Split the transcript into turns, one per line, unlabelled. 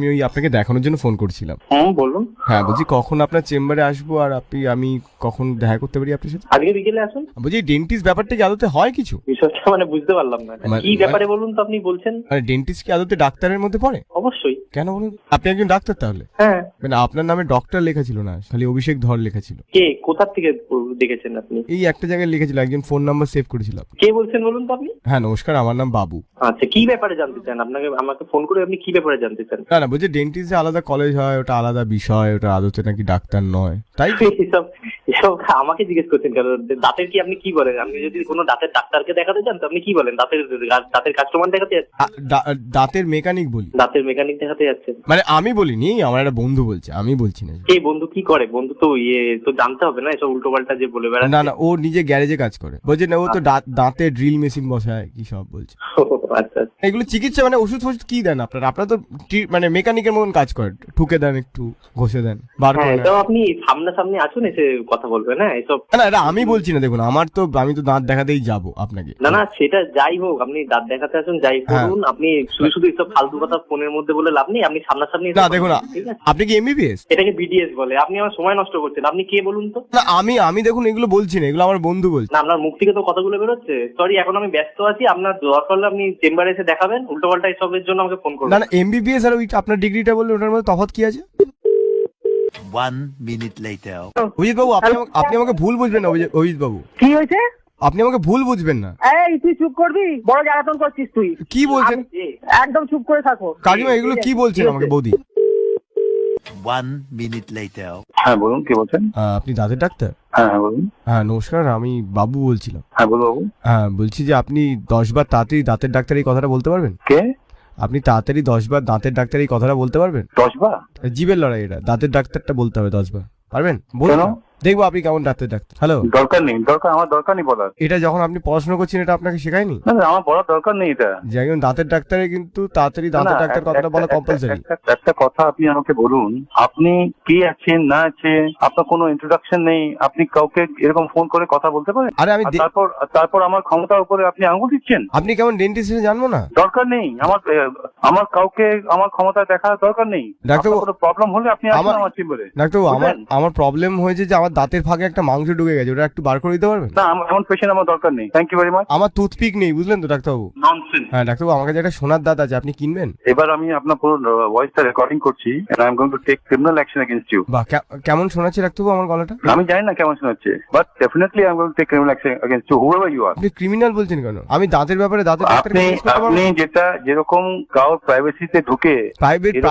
আমি ওই আপনাকে দেখানোর জন্য ফোন করছিলাম।
বলুন।
হ্যাঁ, বলছি কখন আপনার চেম্বারে আসবো আর আমি কখন দেখা করতে পারি আপনার সাথে?
আজকে বিকেলে আসুন।
বলছি ডেন্টিস্ট ব্যাপারটা কি আদতে হয় কিছু?
বিষয়টা মানে বুঝতে পারলাম না, কি ব্যাপারে বলুন তো আপনি বলছেন।
মানে ডেন্টিস্ট কি আদতে ডাক্তারের মধ্যে পড়ে?
অবশ্যই।
কেন বলুন? আপনি একজন ডাক্তার তাহলে?
হ্যাঁ।
মানে আপনার নামে ডক্টর লেখা ছিল না, খালি অভিষেক ধর লেখা ছিল।
কে কোথা থেকে দেখেছেন আপনি?
এই একটা জায়গায় লিখেছিল, একজন ফোন নাম্বার সেভ করেছিল।
কে বলছেন বলুন তো আপনি?
হ্যাঁ নমস্কার, আমার নাম বাবু।
আচ্ছা, কি ব্যাপারে জানতে চান? আমাকে ফোন করে আপনি কি ব্যাপারে জানতে চান?
না বলছি ডেন্টিস্টে আলাদা কলেজ হয়, ওটা আলাদা বিষয়, ওটা আদতে নাকি ডাক্তার নয়, তাই
এসব আমাকে জিজ্ঞেস করছেন কেন? দাঁতের কি আপনি কি বলেন? আপনি যদি কোনো দাঁতের ডাক্তারকে দেখাতে চান তো আপনি কি বলেন? দাঁতের কাস্টমার দেখাতে যাচ্ছেন?
দাঁতের মেকানিক বলি।
দাঁতের মেকানিক দেখাতে যাচ্ছেন?
মানে আমি বলিনি, আমার একটা বন্ধু বলছে, আমি বলছি না।
এই বন্ধু কি করে? বন্ধু তো তো জানতে হবে না এসব উল্টোপাল্টা যে বলে বেড়াচ্ছে।
না ও নিজে গ্যারেজে কাজ করে, বলছে না ও তো দাঁতে ড্রিল মেশিন বসায় কি সব বলছে।
আচ্ছা,
এগুলো চিকিৎসা মানে ওষুধ ফষুধ কি দেন আপনারা তো মানে মেকানিকের মতন কাজ করেন, ঠুকে দেন, একটু ঘষে দেন, বার করে দেন।
আপনি সামনাসামনি আসুন, এসে কথা বলবেন। হ্যাঁ, এসব
না এটা আমি বলছি না, দেখুন আমি তো দাঁত দেখাতেই যাব আপনাকে।
না সেটা যাই হোক, আপনি দাঁত দেখাতে আসুন, যাই করুন, আপনি শুধু এসব ফালতু কথা ফোনের মধ্যে বলে লাভ নেই। আপনি সামনাসামনি
না দেখুন, আপনি কি এমবিবিএস?
এটাকে বিডিএস বলে। আপনি আমার সময় নষ্ট করছেন। আপনি কে বলুন তো?
না আমি দেখুন এগুলো বলছি না, এগুলো আমার বন্ধু বলছে।
না, আপনার মুখ থেকে তো কথাগুলো বেরোচ্ছে। সরি, এখন আমি ব্যস্ত আছি। আপনার দরকার হলে আপনি চেম্বারে এসে দেখাবেন। উল্টোপাল্টা এসবের জন্য আমাকে ফোন করবেন
না এমবিবিএস আর ওই আপনার ডিগ্রিটা বললে ওটার মধ্যে তফাৎ কি আছে?
1 minute later.
অভিজিৎ বাবু, আপনি আমাকে ভুল বুঝবেন না। অভিজিৎ বাবু,
কি হয়েছে?
আপনি আমাকে ভুল বুঝবেন না।
এই তুই চুপ করবি? বড় জ্বালাতন করছিস তুই।
কি বলছেন?
একদম চুপ করে থাকো।
কাকিমা এগুলো কি বলছেন আমাকে? বৌদি
1 minute later.
হ্যাঁ বলুন, কি বলছেন?
আপনি দাঁতের ডাক্তার?
হ্যাঁ বলুন।
হ্যাঁ নমস্কার, আমি বাবু বলছিলাম।
হ্যাঁ বলুন বাবু।
হ্যাঁ বলছি যে আপনি 10 বার তাড়াতাড়ি দাঁতের ডাক্তার এই কথাটা বলতে পারবেন?
কে?
আপনি তাড়াতাড়ি 10 বার দাঁতের ডাক্তার এই কথাটা বলতে পারবেন?
10 বার?
জীবের লড়াই এটা, দাঁতের ডাক্তারটা বলতে হবে 10 বার। পারবেন? বলুন, দেখবো আপনি কেমন দাঁতের ডাক্তার। হ্যালো,
আমার দরকার নেই বলার।
এটা যখন আপনি পড়াশোনা করছেন এটা আপনাকে শেখায়নি?
না আমার বলার দরকার নেই এটা।
যে একজন দাঁতের ডাক্তারে কিন্তু তাড়াতাড়ি দাঁতের ডাক্তার কথাটা বলা কম্পালসারি।
একটা কথা আপনি আমাকে বলুন, আপনি কে আছেন না আছেন, আপনার কোনো ইন্ট্রোডাকশন নেই, আপনি কাউকে এরকম ফোন করে কথা বলতে পারেন?
আরে আমি
তারপর আমার ক্ষমতার উপরে আপনি আঙুল দিচ্ছেন।
আপনি কেমন ডেন্টিস্ট জানবো না?
দরকার নেই আমার কাউকে আমার ক্ষমতা দেখার দরকার নেই।
ডাক্তারবাবু,
কোনো প্রবলেম হলে আপনি আসুন আমার চেম্বারে।
ডাক্তারবাবু, আমার প্রবলেম হয়েছে যে আমার দাঁতের ফাঁকে একটা মাংস ঢুকে গেছে, ওটা একটু বার করে দিতে পারবেন?
না, এমন পেশেন্ট আমার দরকার নেই। Thank you very much.
আমার টুথপিক নেই, বুঝলেন তো ডাক্তারবাবু?
ননসেন্স।
হ্যাঁ ডাক্তারবাবু, আমার কাছে একটা সোনার দাঁত আছে, আপনি কিনবেন?
এবার আমি আপনার পুরো ভয়েসটা রেকর্ডিং করছি and I am going to take criminal action against you.
বাহ, কেমন শোনাচ্ছে ডাক্তারবাবু আমার গলাটা?
আমি জানি না কেমন শোনাচ্ছে, but definitely I am going to take criminal action against you whoever you are.
আপনি ক্রিমিনাল বলছেন কেন? আমি দাঁতের ব্যাপারে দাঁতের ডাক্তার
আপনি যেরকম কারোর প্রাইভেসিতে ঢুকে
প্রাইভেট
এরকম